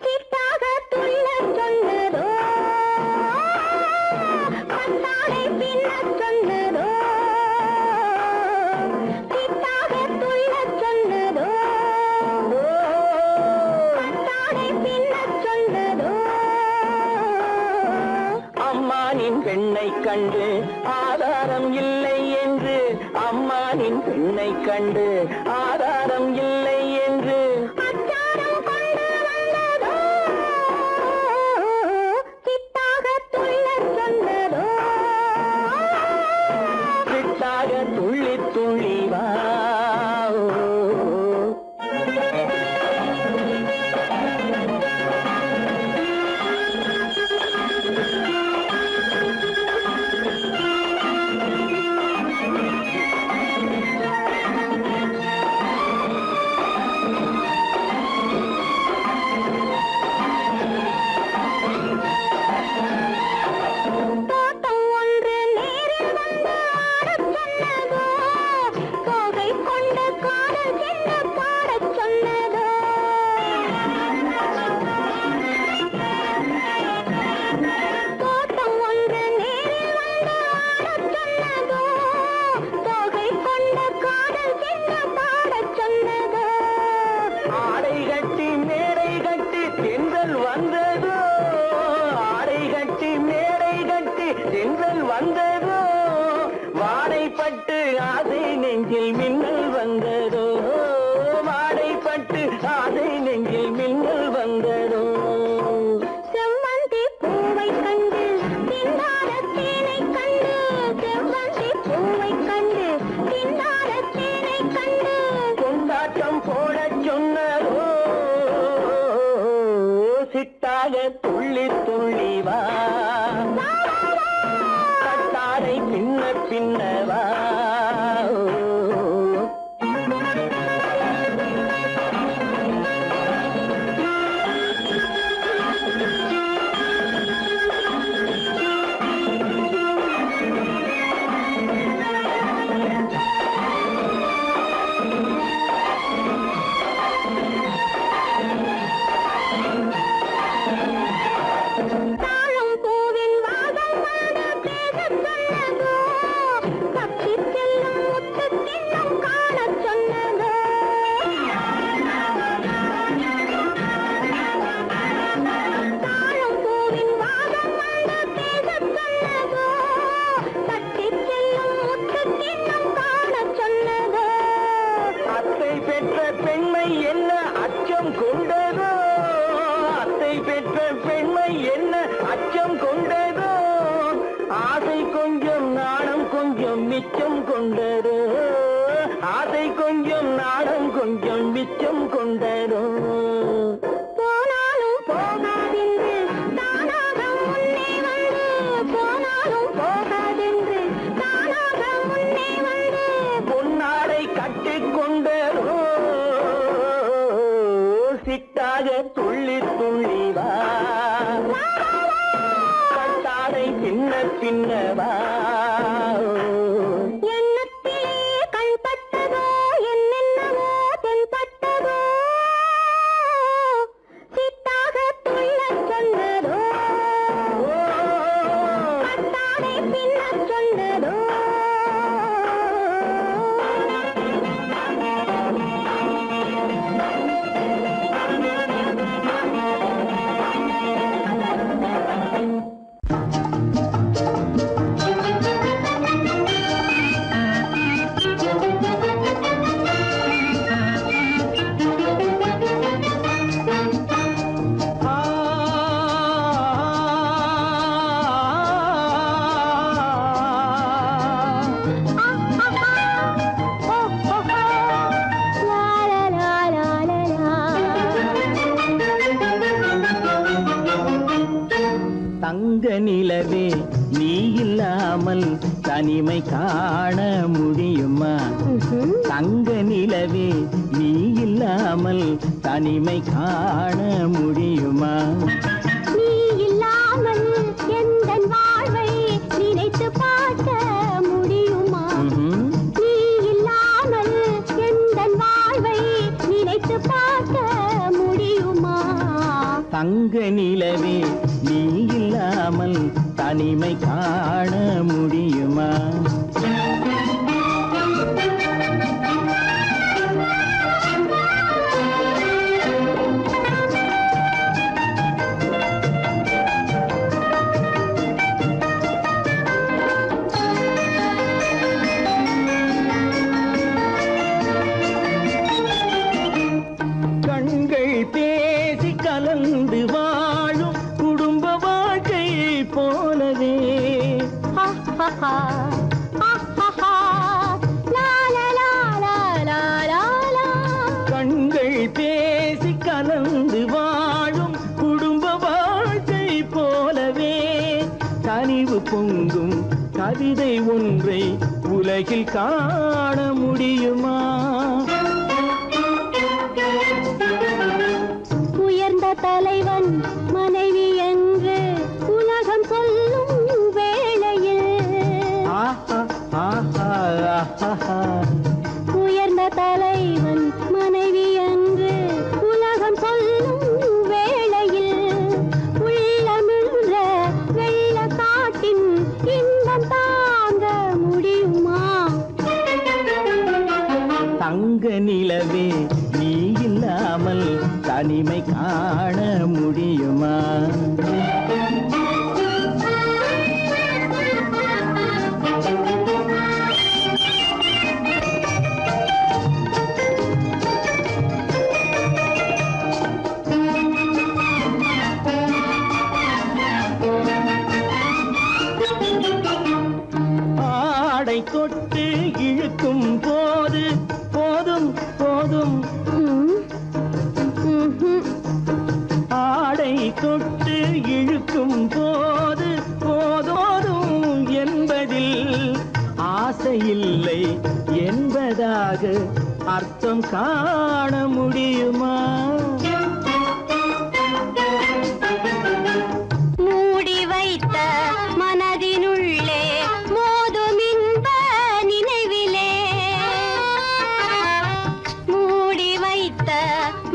சிட்டாக துள்ளச் சொன்னதோ பட்டாடை பின்னச் சொன்னதோ சிட்டாக துள்ளச் சொன்னதோ பட்டாடை பின்னச் சொன்னதோ அம்மானின் பெண்ணை கண்டு ஆதாரம் இல்லை என்று அம்மானின் பெண்ணை கண்டு ஆதாரம் இல்லை என்று அச்சாரம் கொண்டு வந்ததோ சிட்டாக துள்ளச் சொன்னதோ சிட்டாக துள்ளி துள்ளி வா தோட்டம் ஒன்று நேரில் வந்து ஆடச் சொன்னதோ தோகை கொண்ட காதல் என்ன பாடச் சொன்னதோ தோட்டம் ஒன்று நேரில் வந்து ஆடச் சொன்னதோ தோகை கொண்ட காதல் என்ன பாடச் சொன்னதோ ஆடை கட்டி மேடை கட்டி தென்றல் வந்ததோ ஆடை கட்டி மேடை கட்டி தென்றல் வந்ததோ வாடைப்பட்டு ஆசை நெஞ்சில் மின்னல் வந்ததோ வாடைப்பட்டு ஆசை நெஞ்சில் மின்னல் வந்ததோ செவ்வந்தி பூவை கண்டு திண்டாட தேனை கண்டு செவ்வந்தி பூவை கண்டு திண்டாட தேனை கண்டு கொண்டாட்டம் போடச் சொன்னதோ சிட்டாக துள்ளி துள்ளி வா கட்டாடை பின்ன பின்னவா தாழம் பூவின் வாசம் வந்து பேசச் சொன்னதோ தப்பிச் செல்லும் முத்துக் கிண்ணம் காணச் சொன்னதோ தாழம் பூவின் வாசம் வந்து பேசச் சொன்னதோ தப்பிச் செல்லும் முத்துக் கிண்ணம் காணச் சொன்னதோ அத்தை பெற்ற பெண்மை என்ன அச்சம் கொண்டதோ அத்தை பெற்ற பெண்மை என்ன அச்சம் கொண்டதோ ஆசை கொஞ்சம் நாணம் கொஞ்சம் மிச்சம் கொண்டதோ ஆசை கொஞ்சம் நாணம் கொஞ்சம் மிச்சம் கொண்டதோ போனாலும் போகாதென்று தானாக முன்னே வந்து போனாலும் போகாதென்று தானாக முன்னே வந்து பொன்னாடை கட்டிக்கொண்டதோ சிட்டாக துள்ளி துள்ளி வா தங்க நிலவே நீ இல்லாமல் தனிமை காண முடியுமா? தங்க நிலவே நீ இல்லாமல் தனிமை காண முடியுமா? நீ இல்லாமல் எந்தன் வாழ்வை நினைத்து பார்க்க முடியுமா? நீ இல்லாமல் எந்தன் வாழ்வை நினைத்து பார்க்க முடியுமா? தங்க நிலவே நீ இல்லாமல் தனிமை காண முடியுமா? கண்கள் பேசி கலந்து வாழும் குடும்ப வாழ்க்கை போலவே கண்கள் பேசி கலந்து வாழும் குடும்ப வாழ்க்கை போலவே கனிவு பொங்கும் கவிதை ஒன்றை உலகில் காண முடியுமா? உயர்ந்த தலைவன் மனைவி என்று உலகம் சொல்லும் வேளையில் உயர்ந்த தலைவன் மனைவி என்று உலகம் சொல்லும் வேளையில் உள்ளமிழ்ற வெள்ளக்காட்டின் இன்பம் தாங்க முடியுமா? தங்க நிலவே நீ இல்லாமல் தனிமை காண முடியுமா? ஆடை தொட்டு இழுக்கும் போது போதும் போதும் ஆடை தொட்டு இழுக்கும் போது போதோதும் என்பதில் ஆசையில்லை என்பதாக அர்த்தம் காண முடியுமா? மூடி வைத்த மனதினுள்ளே மோதும் இன்ப நினைவிலே மூடி வைத்த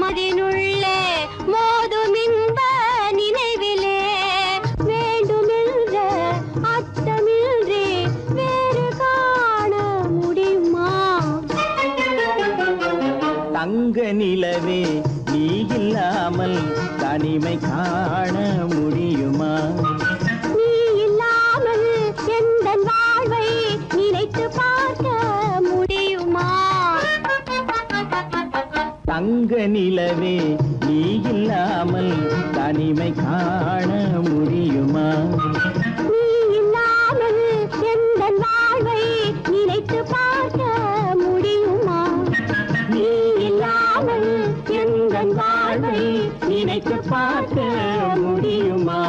மனதினுள்ளே மோதும் இன்ப நினைவிலே வேண்டுமென்ற அர்த்தமின்றி வேறு காண முடியுமா? தங்க நிலவே நீ இல்லாமல் தனிமை காண முடியுமா? நீ இல்லாமல் எந்தன் வாழ்வை நினைத்து பார்க்க முடியுமா? தங்க நிலவே நீ இல்லாமல் தனிமை காண முடியுமா? நீ இல்லாமல் எந்தன் வாழ்வை நினைத்து பார்க்க முடியுமா? நீ இல்லாமல் எந்தன் வாழ்வை நினைத்து பார்க்க முடியுமா?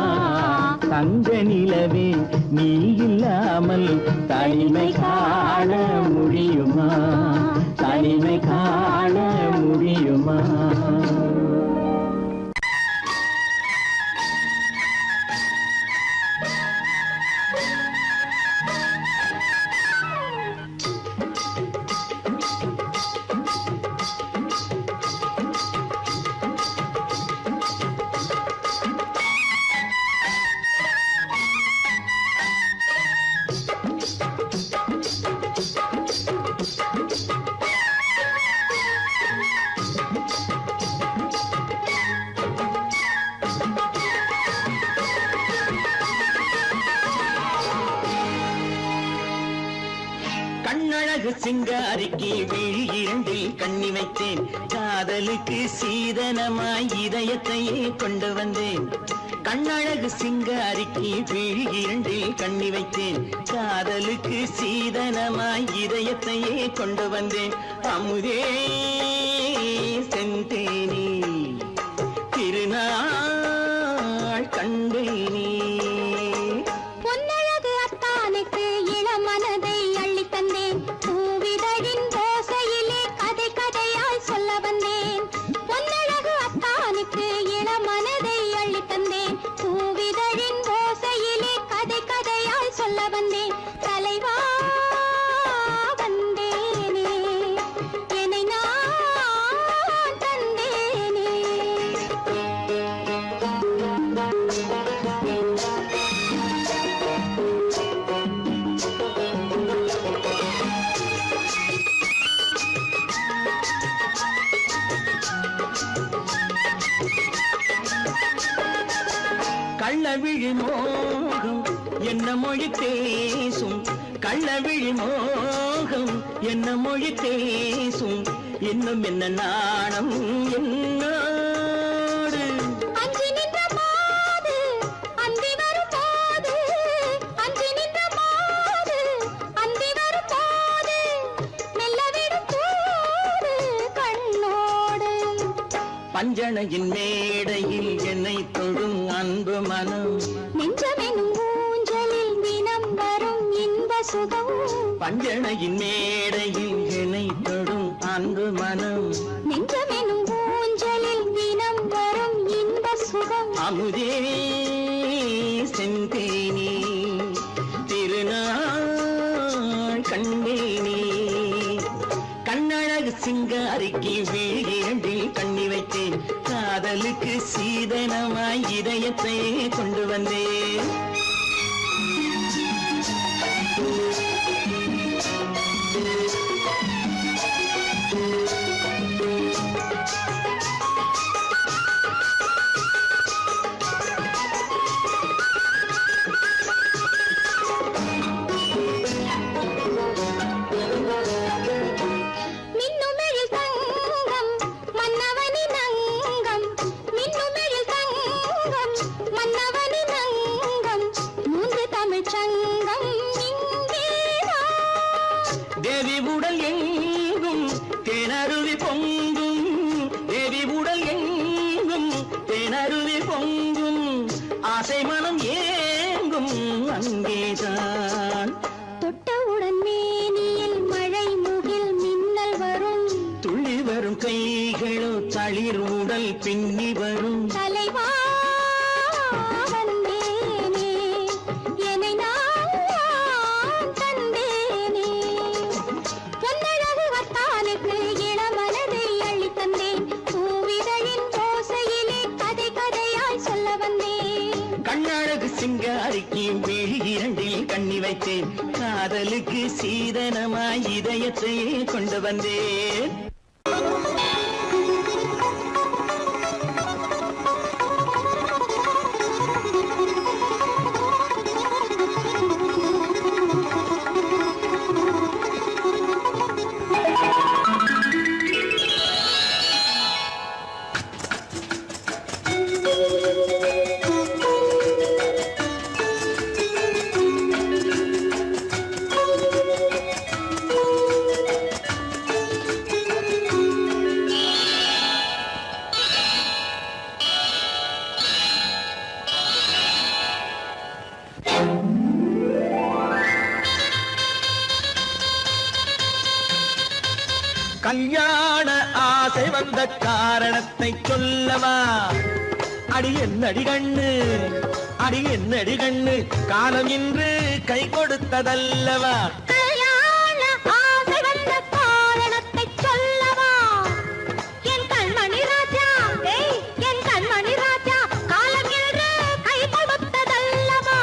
தங்க நிலவே நீ இல்லாமல் தனிமை காண முடியுமா? தனிமை காண முடியுமா? கண்ணழகு சிங்காரிக்கு விழி இரண்டில் கண்ணி வைத்தேன். காதலுக்கு சீதனமாய் இதயத்தையே கொண்டு வந்தேன். கண்ணழகு சிங்காரிக்கு விழி இரண்டில் கண்ணி வைத்தேன். காதலுக்கு சீதனமாய் இதயத்தையே கொண்டு வந்தேன். அமுதே செந்தேனே திருநாள் கண்டேனே. வந்தேன் தலைவா வந்தேனே என்னை நான் தந்தேனே கள்ளவிழி மோகம் என்ன மொழி பேசும் கள்ளவிழி மோகம் என்ன மொழி பேசும் இன்னும் என்ன நாணம் என்னோடு அஞ்சி நின்ற மாது அந்தி வரும் போது அஞ்சி நின்ற மாது அந்தி வரும் போது மெல்ல விடும் போது கண்ணோடு பஞ்சணையின் மேடையில் என்னை தொடும் அன்பு மனம் நெஞ்சமெனும் ஊஞ்சலில் தினம் வரும் இன்ப சுகம் பஞ்சணையின் மேடையில் என்னை தொடும் அன்பு மனம் நெஞ்சமெனும் ஊஞ்சலில் தினம் வரும் இன்ப சுகம் அமுதே செந்தேனே திருநாள் கண்டேனே கண்ணழகு சிங்காரிக்கு வீழிரண்டில் கண்ணி வைத்தேன் காதலுக்கு சீதனமாய் இதயத்தை கொண்டு வந்தேன் மின்னுமெழில் தங்கம் மன்னவனின் அங்கம் மின்னுமெழில் தங்கம் மன்னவனின் அங்கம் மூன்று தமிழ்ச் சங்கம் இங்கேதான் தேவி உடல் எங்கும் தேனருவி பொங்கும் தேவி உடல் எங்கும் தேனருவி பொங்கும் ஆசை மனம் ஏங்கும் அங்கேதான் தொட்டவுடன் மேனியில் மழை முகில் மின்னல் வரும் துள்ளி வரும் கைகளோ தளிர் உடல் பின்னி வரும் தலைவா வந்தேனே என்னை நான் தந்தேனே பொன்னழகு வத்தானுக்கு இளமனதை அள்ளித் தந்தேன் பூவிதழின் ஓசையிலே கதை கதையாய் சொல்ல வந்தேன் கண்ணழகு சிங்காரிக்கு விழி இரண்டில் கண்ணி வைத்தேன் காதலுக்கு சீதனமாய் இதயத்தை கொண்டு வந்தேன் கல்யாண ஆசை வந்த காரணத்தை சொல்லவா அடி என்னடி கண்ணு அடி என்னடி கண்ணு காலம் இன்று கை கொடுத்ததல்லவா கல்யாண ஆசை வந்த காரணத்தை சொல்லவா என் கண்மணி ராஜா என் கண்மணி ராஜா காலம் என்று கை கொடுத்ததல்லவா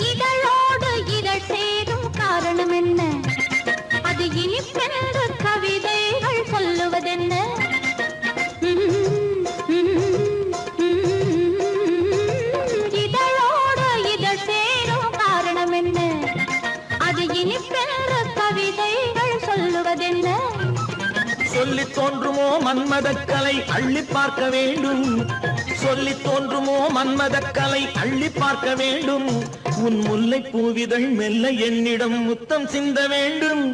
இதழோடு இதழ் சேரும் காரணம் என்ன அது இனிப்பென்று கவிதைகள் சொல்லுவதென்ன இதழோடு இதழ் சேரும் காரணம் என்ன அது இனிப்பென்று கவிதைகள் சொல்லுவதென்ன சொல்லி தோன்றுமோ மன்மதக்கலை அள்ளி பார்க்க வேண்டும் சொல்லி தோன்றுமோ மன்மதக்கலை அள்ளி பார்க்க வேண்டும் உன் முல்லை பூவிதழ் மெல்ல என்னிடம் முத்தம் சிந்த வேண்டும்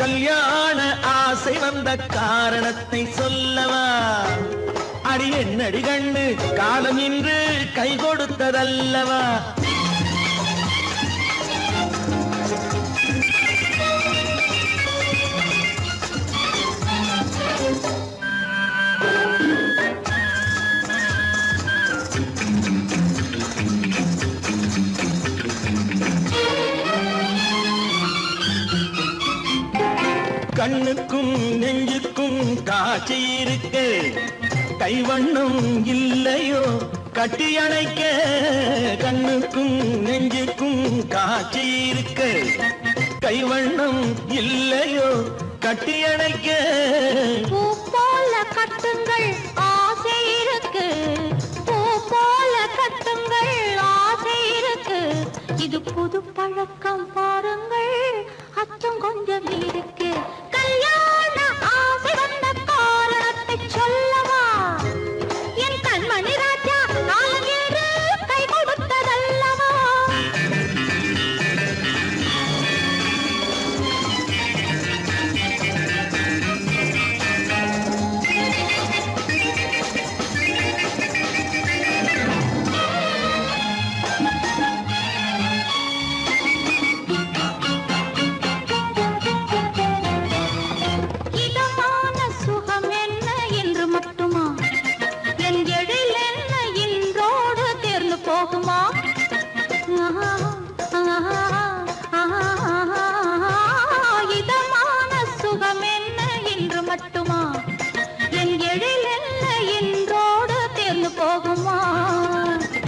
கல்யாண ஆசை ஆசை வந்த காரணத்தை சொல்லவா? அடி என்னடி கண்டு காலம் இன்று கை கொடுத்ததல்லவா? கண்ணுக்கும் நெஞ்சுக்கும் காட்சி இருக்கு, கைவண்ணம் இல்லையோ கட்டி அணைக்க? கண்ணுக்கும் நெஞ்சுக்கும் காட்சி இருக்கு, கைவண்ணம் இல்லையோ கட்டி அணைக்க? பூ போல கட்டுங்கள் ஆசை இருக்கு, பூ போல கட்டுங்கள் ஆசை இருக்கு. இது புது பழக்கம் பாருங்கள், அச்சம் கொஞ்சம் இருக்கு. கல்யாண ஆசை வந்த காரணத்தை சொல்லவா? என் கண்மணி ராஜா நாளேறு கை கொடுத்ததல்லவா? இதமான சுகம் என்ன என்று மட்டுமா? என் எழில் என்ன என்றோடு தேர்ந்து போகுமா?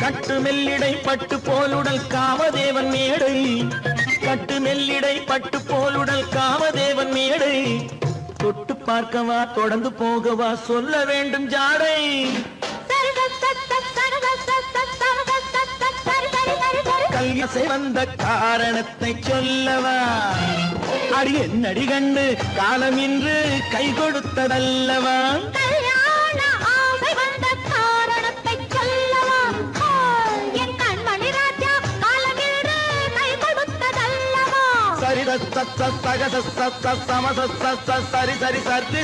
கட்டு மெல்லிடை பட்டு போலுடல் காமதேவன் மேடை, கட்டு மெல்லிடை பட்டு போலுடல் காமதேவன் மேடை. தொட்டு பார்க்கவா தொடர்ந்து போகவா சொல்ல வேண்டும் ஜாடை. கல்யாசை வந்த காரணத்தை சொல்லவா? அடி என்னடி கண்டு காலம் இன்று கை கொடுத்ததல்லவா? கல்யாண ஆசை வந்த காரணத்தை சொல்லவா? என் கண்மணி ராஜா காலமின்று கை கொடுத்ததல்லவா? சரி சரி சரி சரி